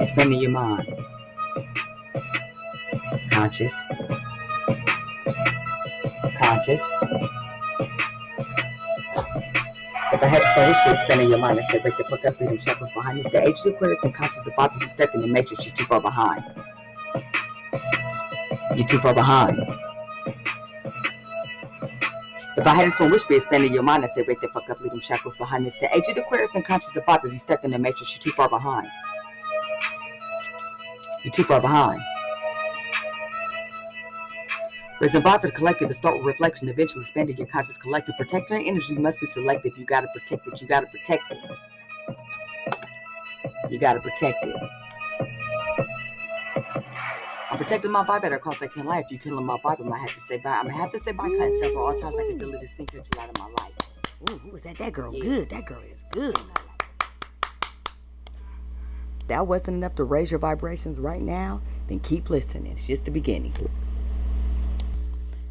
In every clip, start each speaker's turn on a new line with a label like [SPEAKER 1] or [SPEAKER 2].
[SPEAKER 1] Expanding your mind. Conscious. If I had to say issue, expanding your mind and say, break the fuck up, leave them shackles behind. It's the age of Aquarius and conscious of Bob. If you step in the matrix, you're too far behind. You're too far behind. If I hadn't sworn wish, be expanding your mind and say, break the fuck up, leave them shackles behind. It's the age of Aquarius and conscious of Bob. If you step in the matrix, you're too far behind. You're too far behind. Raising vibe for the collective, start with reflection, eventually expanding your conscious collective. Protecting your energy must be selective. You gotta protect it. You gotta protect it. You gotta protect it. I'm protecting my vibe at all costs. I can't lie. If you killing my vibe, I might have to say bye. I'm gonna have to say bye, cutting several all times. I can delete this sin country out of my life. Ooh, who was that? That girl good. That girl is good. That wasn't enough to raise your vibrations right now, then keep listening. It's just the beginning.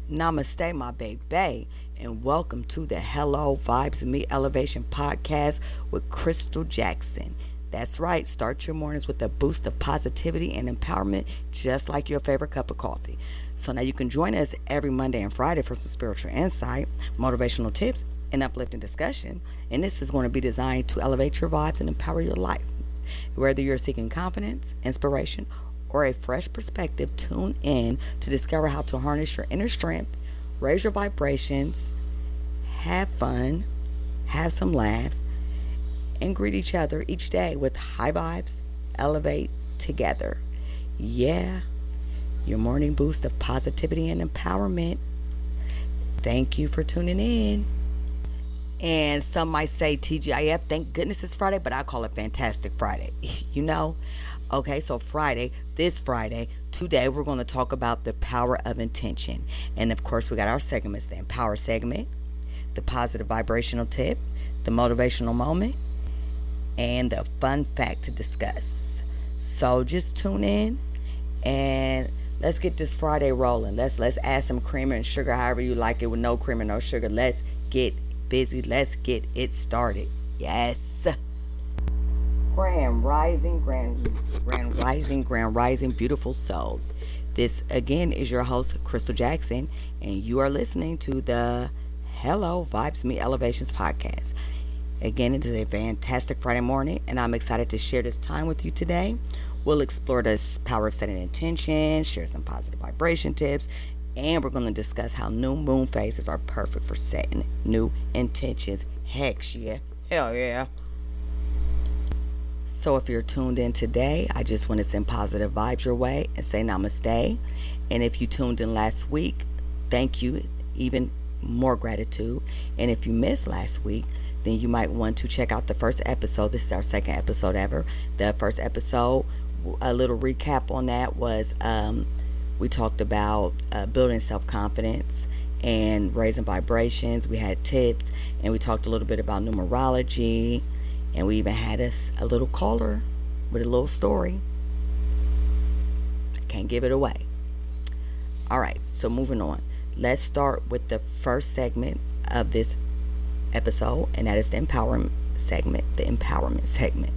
[SPEAKER 1] Namaste, my baby, and welcome to the Hello Vibes and Me Elevation podcast with Crystal Jackson. That's right, start your mornings with a boost of positivity and empowerment, just like your favorite cup of coffee. So now you can join us every Monday and Friday for some spiritual insight, motivational tips, and uplifting discussion. And this is going to be designed to elevate your vibes and empower your life. Whether you're seeking confidence, inspiration, or a fresh perspective, tune in to discover how to harness your inner strength, raise your vibrations, have fun, have some laughs, and greet each other each day with high vibes, elevate together. Yeah, your morning boost of positivity and empowerment. Thank you for tuning in. And some might say TGIF, thank goodness it's Friday, but I call it Fantastic Friday. You know? Okay, so this Friday, today we're going to talk about the power of intention. And of course, we got our segments, the Empower segment, the Positive Vibrational Tip, the Motivational Moment, and the Fun Fact to discuss. So just tune in and let's get this Friday rolling. Let's add some creamer and sugar, however you like it, with no cream and no sugar. Let's get busy. Let's get it started. Yes. Grand rising, beautiful souls. This again is your host, Crystal Jackson, and you are listening to the Hello Vibes Me Elevations podcast. Again, it is a fantastic Friday morning, and I'm excited to share this time with you today. We'll explore the power of setting intention, share some positive vibration tips, and we're going to discuss how new moon phases are perfect for setting new intentions. Heck yeah. Hell yeah. So if you're tuned in today, I just want to send positive vibes your way and say namaste. And if you tuned in last week, thank you. Even more gratitude. And if you missed last week, then you might want to check out the first episode. This is our second episode ever. The first episode, a little recap on that was we talked about building self-confidence and raising vibrations. We had tips, and we talked a little bit about numerology. And we even had a little caller with a little story. I can't give it away. All right, so moving on. Let's start with the first segment of this episode, and that is the empowerment segment.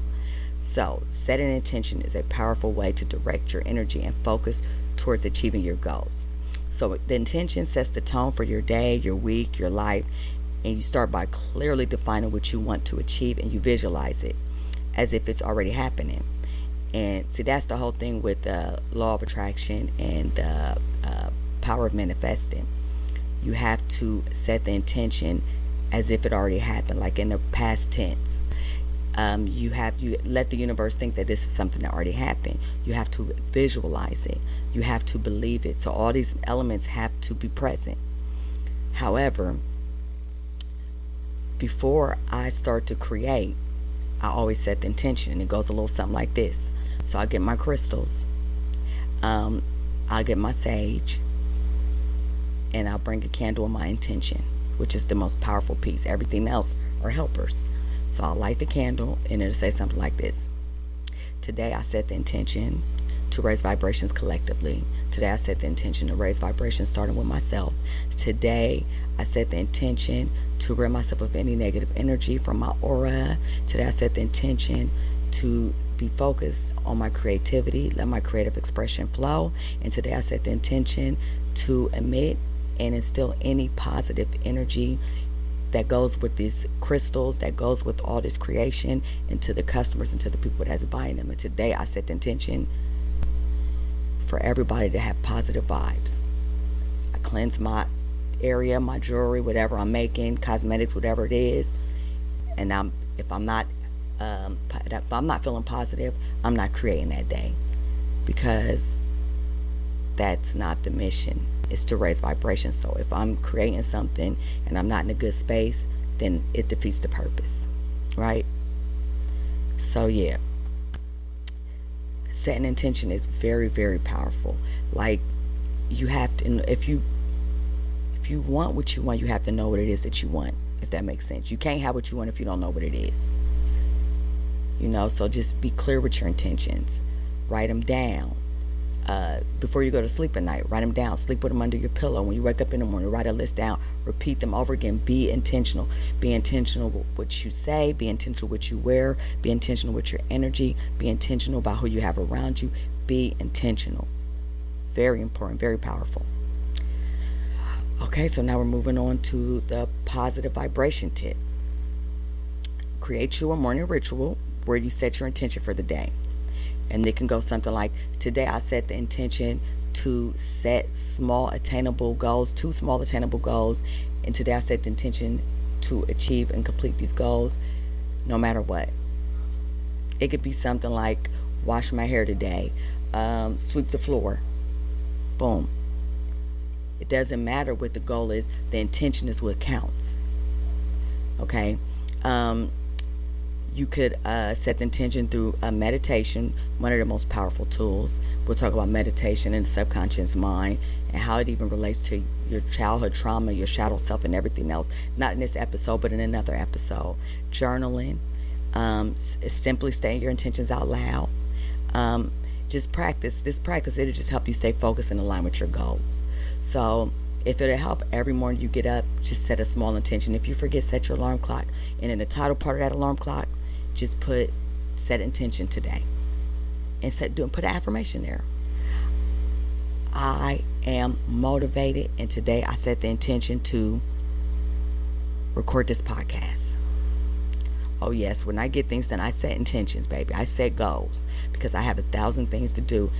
[SPEAKER 1] So, setting intention is a powerful way to direct your energy and focus towards achieving your goals. So, the intention sets the tone for your day, your week, your life. And you start by clearly defining what you want to achieve, and you visualize it as if it's already happening. And see, that's the whole thing with the law of attraction and the power of manifesting. You have to set the intention as if it already happened, like in the past tense. You let the universe think that this is something that already happened. You have to visualize it. You have to believe it. So all these elements have to be present. However, before I start to create, I always set the intention, and it goes a little something like this. So I get my crystals, I get my sage, and I'll bring a candle of my intention, which is the most powerful piece. Everything else are helpers. So I'll light the candle, and it'll say something like this. Today I set the intention to raise vibrations collectively. Today I set the intention to raise vibrations starting with myself. Today I set the intention to rid myself of any negative energy from my aura. Today I set the intention to be focused on my creativity, let my creative expression flow. And today I set the intention to emit and instill any positive energy that goes with these crystals, that goes with all this creation, into the customers and to the people that's buying them. And today I set the intention for everybody to have positive vibes. I cleanse my area, my jewelry, whatever I'm making, cosmetics, whatever it is. And if I'm not feeling positive, I'm not creating that day, because that's not the mission. It's to raise vibration. So if I'm creating something and I'm not in a good space, then it defeats the purpose, right? So yeah, setting intention is very, very powerful. Like, you have to, if you want what you want, you have to know what it is that you want, if that makes sense. You can't have what you want if you don't know what it is. So just be clear with your intentions. Write them down. Before you go to sleep at night, write them down. Sleep with them under your pillow. When you wake up in the morning, write a list down. Repeat them over again. Be intentional. Be intentional with what you say. Be intentional with what you wear. Be intentional with your energy. Be intentional about who you have around you. Be intentional. Very important. Very powerful. Okay, so now we're moving on to the positive vibration tip. Create you a morning ritual where you set your intention for the day. And it can go something like, today I set the intention to set 2 small attainable goals. And today I set the intention to achieve and complete these goals no matter what. It could be something like, wash my hair today, sweep the floor. Boom. It doesn't matter what the goal is. The intention is what counts. Okay. You could set the intention through a meditation, one of the most powerful tools. We'll talk about meditation and the subconscious mind and how it even relates to your childhood trauma, your shadow self, and everything else. Not in this episode, but in another episode. Journaling, simply saying your intentions out loud. Just practice. It'll just help you stay focused and align with your goals. So if it'll help, every morning you get up, just set a small intention. If you forget, set your alarm clock. And in the title part of that alarm clock, just set intention today. And put an affirmation there. I am motivated, and today I set the intention to record this podcast. Oh yes, when I get things done, I set intentions, baby. I set goals, because I have 1,000 things to do.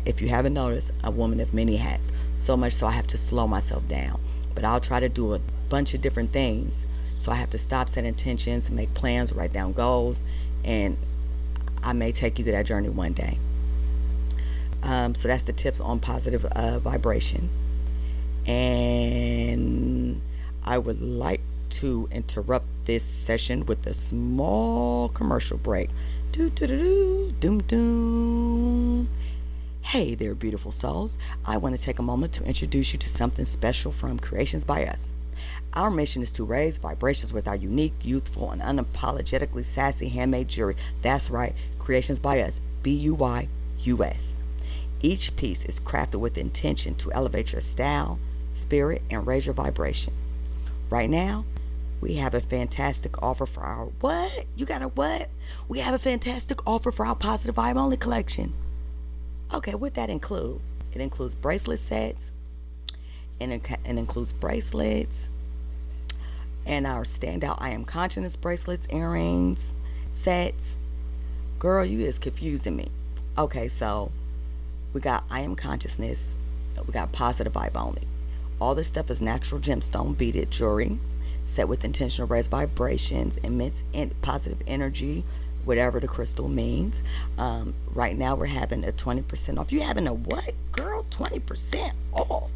[SPEAKER 1] If you haven't noticed, a woman of many hats. So much so I have to slow myself down. But I'll try to do a bunch of different things. So I have to stop, set intentions, make plans, write down goals. And I may take you to that journey one day. So that's the tips on positive vibration. And I would like to interrupt this session with a small commercial break. Doom. Hey there, beautiful souls. I want to take a moment to introduce you to something special from Creations by Us. Our mission is to raise vibrations with our unique, youthful, and unapologetically sassy handmade jewelry. That's right, Creations by Us, BUYUS. Each piece is crafted with intention to elevate your style, spirit, and raise your vibration. Right now, we have a fantastic offer for our what? You got a what? We have a fantastic offer for our Positive Vibe Only collection. Okay, what that include? It includes bracelet sets, and it includes bracelets, and our standout I Am Consciousness bracelets, earrings, sets. Girl, you is confusing me. Okay, so we got I Am Consciousness, we got Positive Vibe Only. All this stuff is natural gemstone beaded jewelry, set with intentional raised vibrations, emits positive energy, whatever the crystal means. Right now we're having a 20% off. You having a what, girl? 20% off.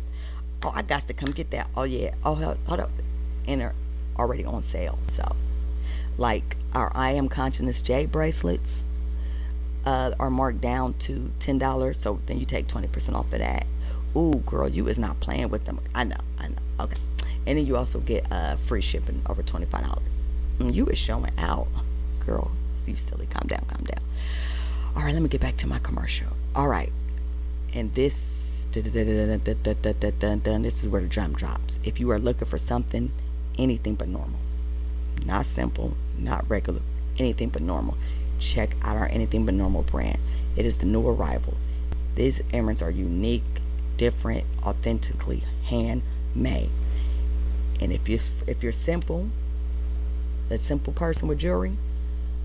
[SPEAKER 1] Oh, I got to come get that. Oh yeah. Oh, hold up. And they're already on sale. So like our I Am Consciousness jade bracelets are marked down to $10. So then you take 20% off of that. Ooh, girl, you is not playing with them. I know. Okay. And then you also get free shipping over $25. You is showing out, girl. You silly. Calm down. All right, let me get back to my commercial. All right, and this is where the drum drops. If you are looking for something, anything but normal, not simple, not regular, anything but normal, check out our Anything But Normal brand. It is the new arrival. These earrings are unique, different, authentically handmade. And if you're simple, a simple person with jewelry,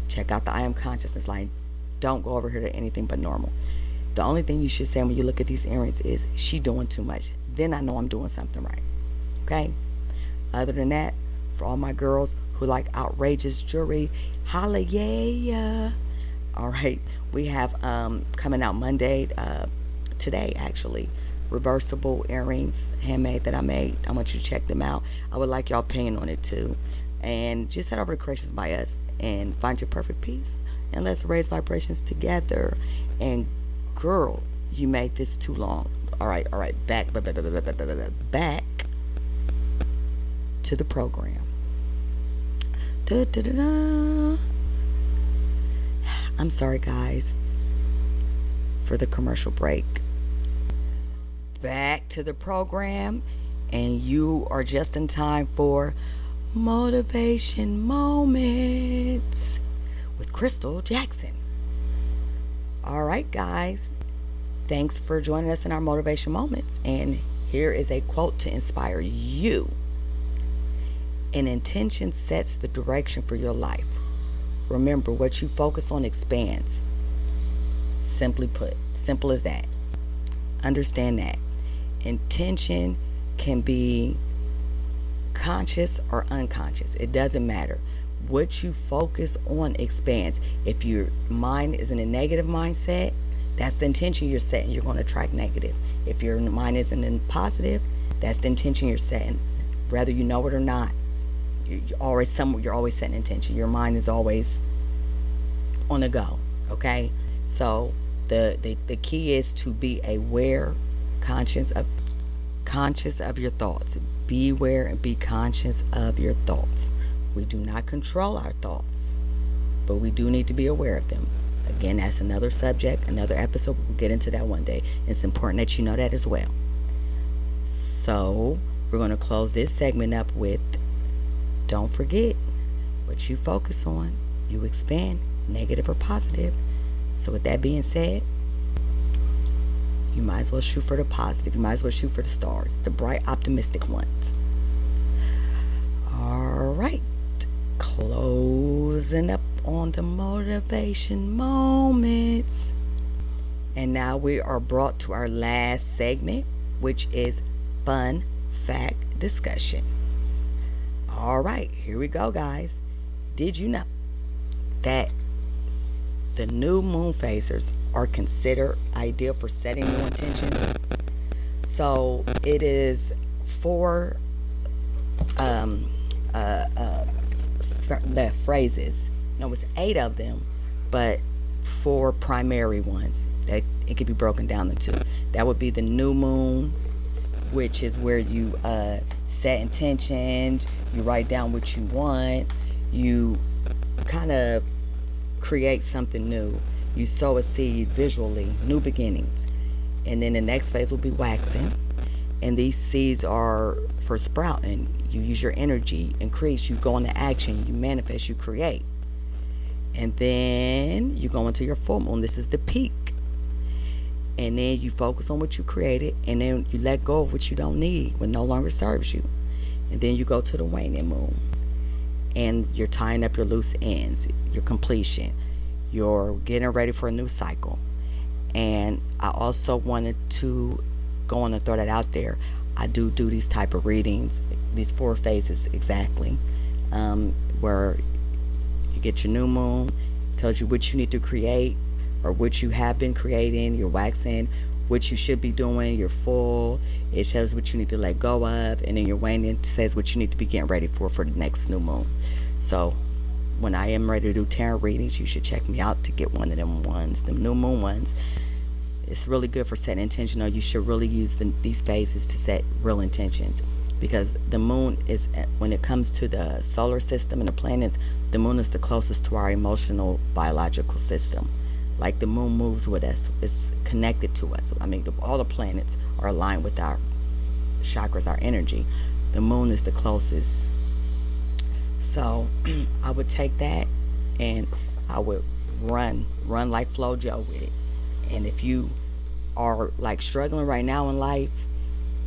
[SPEAKER 1] check out the I Am Consciousness line. Don't go over here to Anything But Normal. The only thing you should say when you look at these earrings is, she doing too much. Then I know I'm doing something right. Okay? Other than that, for all my girls who like outrageous jewelry, holla yeah. All right, we have coming out Monday, today actually, reversible earrings, handmade, that I made. I want you to check them out. I would like y'all opinion on it too. And just head over to Creations by Us and find your perfect piece, and let's raise vibrations together. And girl, you made this too long. All right, back to the program. I'm sorry guys for the commercial break. Back to the program, and you are just in time for Motivation Moments with Crystal Jackson. All right guys, thanks for joining us in our Motivation Moments, and here is a quote to inspire you. An intention sets the direction for your life. Remember, what you focus on expands. Simply put, simple as that. Understand that. Intention can be conscious or unconscious. It doesn't matter. What you focus on expands. If your mind is in a negative mindset, that's the intention you're setting. You're going to attract negative. If your mind is in positive, that's the intention you're setting. Whether you know it or not, you're always setting intention. Your mind is always on the go. Okay, so the key is to be aware, conscious of your thoughts. Be aware and be conscious of your thoughts. We do not control our thoughts, but we do need to be aware of them. Again, that's another subject, another episode. We'll get into that one day. It's important that you know that as well. So we're going to close this segment up with, don't forget, what you focus on, you expand, negative or positive. So with that being said, you might as well shoot for the positive. You might as well shoot for the stars, the bright, optimistic ones. All right, closing up on the Motivation Moments. And now we are brought to our last segment, which is Fun Fact Discussion. All right, here we go, guys. Did you know that the new moon phasers are considered ideal for setting new intentions? So it is four the phrases. No, it's 8 of them, but 4 primary ones that it could be broken down into. That would be the new moon, which is where you set intentions, you write down what you want, you kind of create something new, you sow a seed visually, new beginnings. And then the next phase will be waxing, and these seeds are for sprouting. You use your energy, increase, you go into action, you manifest, you create. And then you go into your full moon. This is the peak. And then you focus on what you created, and then you let go of what you don't need, what no longer serves you. And then you go to the waning moon, and you're tying up your loose ends, your completion, you're getting ready for a new cycle. And I also wanted to go on and throw that out there. I do these type of readings, these 4 phases exactly, where you get your new moon, tells you what you need to create or what you have been creating, you're waxing, what you should be doing, you're full, it shows what you need to let go of, and then your waning says what you need to be getting ready for the next new moon. So when I am ready to do tarot readings, you should check me out to get one of them ones, them new moon ones. It's really good for setting intention, or you should really use these phases to set real intentions, because the moon is, when it comes to the solar system and the planets, the moon is the closest to our emotional biological system. like the moon moves with us. It's connected to us. I mean, all the planets are aligned with our chakras, our energy. The moon is the closest. So I would take that and I would run like FloJo with it. And if you are like struggling right now in life,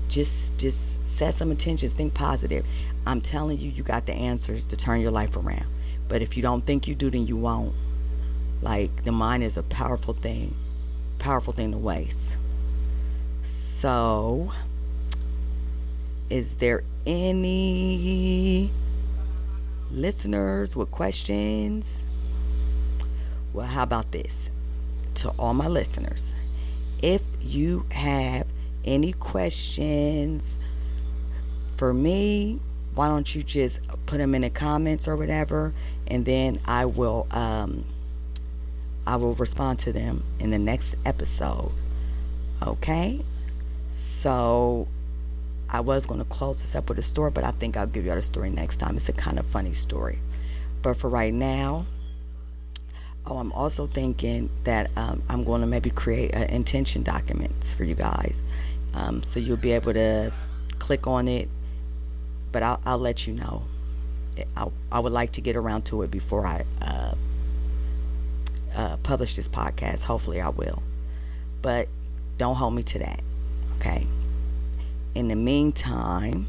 [SPEAKER 1] just set some intentions, think positive. I'm telling you, you got the answers to turn your life around. But if you don't think you do, then you won't. Like, the mind is a powerful thing to waste. So, is there any listeners with questions? Well, how about this? To all my listeners, if you have any questions for me, why don't you just put them in the comments or whatever, and then I will respond to them in the next episode. Okay? So I was going to close this up with a story, but I think I'll give you all the story next time. It's a kind of funny story. But for right now, I'm also thinking that I'm going to maybe create intention documents for you guys. So you'll be able to click on it, but I'll let you know. I would like to get around to it before I publish this podcast. Hopefully I will. But don't hold me to that. Okay? In the meantime,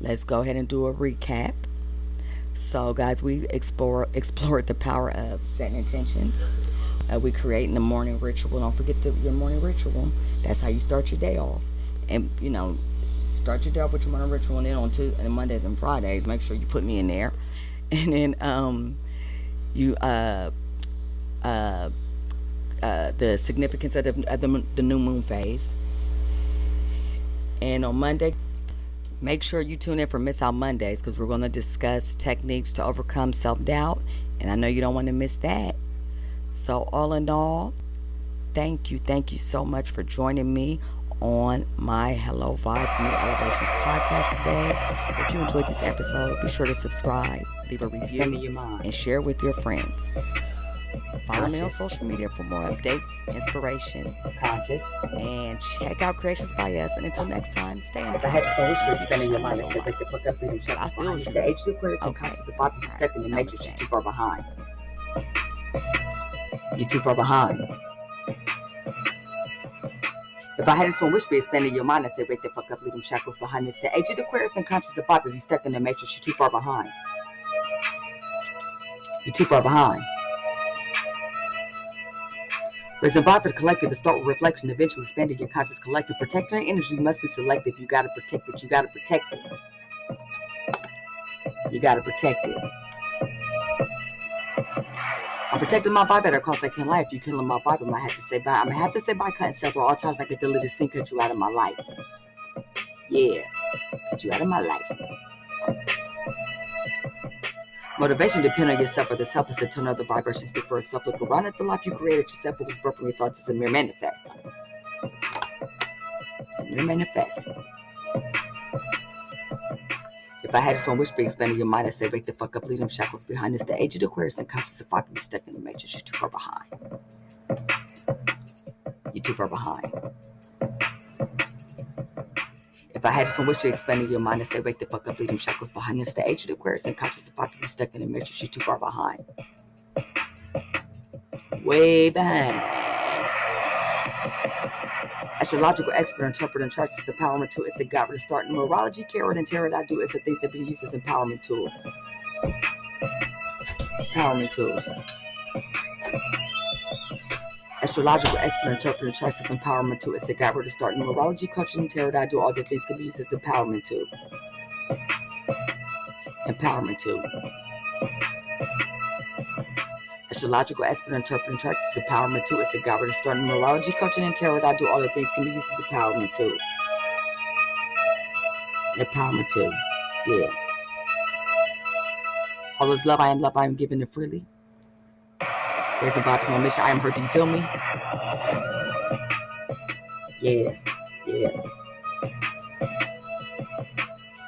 [SPEAKER 1] let's go ahead and do a recap. So, guys, we explored the power of setting intentions. We creating the morning ritual. Don't forget your morning ritual. That's how you start your day off. And, start your day off with your morning ritual. And then on Tuesdays and Mondays and Fridays, make sure you put me in there. And then the significance of the new moon phase. And on Monday, make sure you tune in for Miss Out Mondays, because we're going to discuss techniques to overcome self-doubt. And I know you don't want to miss that. So all in all, thank you so much for joining me on my Hello Vibes New Elevations podcast today. If you enjoyed this episode, be sure to subscribe, leave a review, and share with your friends. Follow me on social media for more updates, inspiration,
[SPEAKER 2] conscious,
[SPEAKER 1] and check out Creations by Us. And until next time, stay in the
[SPEAKER 2] I had so much to expanding your mind. I said, like the fuck up, leading shut
[SPEAKER 1] I feel you.
[SPEAKER 2] The age of the Aquarius and
[SPEAKER 1] Okay.
[SPEAKER 2] conscious of Bobby, you stepped in the matrix,
[SPEAKER 1] Namaste.
[SPEAKER 2] you're too far behind. You're too far behind. If I hadn't sworn wish be expanding your mind, I say, wake the fuck up, leave them shackles behind this. The age of the Aquarius and conscious of Bobby, you stepped in the matrix, you're too far behind. You're too far behind. Raise and vibe for the collective and start with reflection, eventually expanding your conscious collective. Protecting your energy must be selective. You gotta protect it. You gotta protect it. You gotta protect it. I'm protecting my vibe at a cost I can't lie. If you killing my vibe, I might have to say bye. I'm gonna have to say bye, cutting several all times like a deleted scene, cut you out of my life. Yeah, cut you out of my life. Motivation depends on yourself, or this help us to turn other vibrations speak for itself. Look around at the life you created yourself. What was birthed from your thoughts is a mere manifest. It's a mere manifest. If I had this one wish be expanding your mind, I say, wake the fuck up, leave them shackles behind us. The age of the Aquarius and conscious of Bobby, you stepped in the matrix, you're too far behind. You're too far behind. If I had some wish to expand your mind, I say, wake the fuck up, leave them shackles behind us. The age of the Aquarius and conscious of Bobby, you stuck in the matrix, you're too far behind. Way behind. Astrological expert, interpreting charts is empowerment tool. It's a guide to start. Numerology, carrot, and tarot I do is the things that be used as empowerment tools. Empowerment tools. Astrological expert, interpreting charts of empowerment tool. It's a guide to start. Numerology, coaching, and tarot I do all the things can be used as empowerment tool. Empowerment tool. Astrological expert, interpreting charts is empowerment tool. It's a guide to start. Numerology, coaching, and tarot I do all the things can be used as empowerment tool. Empowerment tool. Yeah. All is love, I am giving it freely. There's a vibe, on mission, I am hurt, do you feel me? Yeah, yeah.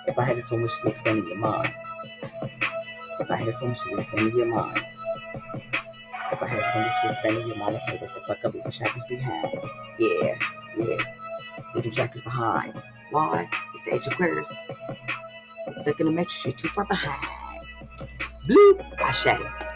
[SPEAKER 2] If I had this one, wish to be expanding your mind. If I had this one, wish to be expanding your mind. Perhaps when this is spending your mind, say what the fuck up with the shackles behind. Yeah, yeah. Leave them shackles behind. Why? It's the age of Aquarius. Second to make sure you're too far behind. Bloop. I shake.